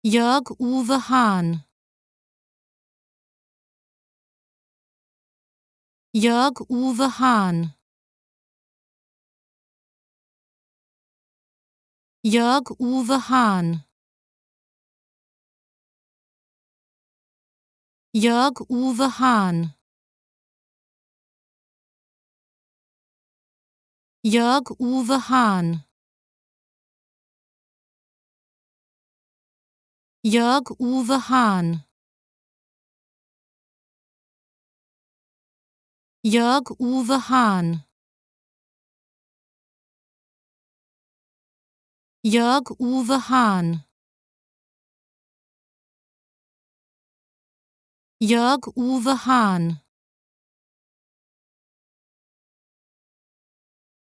Jörg-Uwe Hahn. Jörg-Uwe Hahn. Jörg-Uwe Hahn. Jörg-Uwe Hahn. Jörg-Uwe Hahn. Jörg-Uwe Hahn. Jörg-Uwe Hahn. Jörg-Uwe Hahn. Jörg-Uwe Hahn.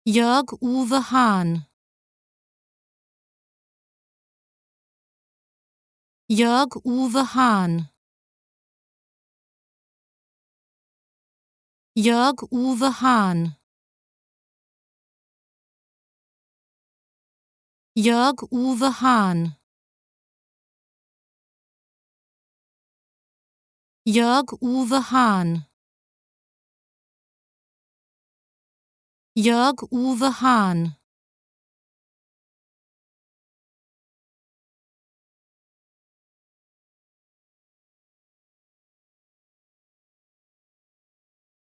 Jörg-Uwe Hahn. Jörg-Uwe Hahn. Jörg-Uwe Hahn. Jörg-Uwe Hahn. Jörg-Uwe Hahn. Jörg-Uwe Hahn.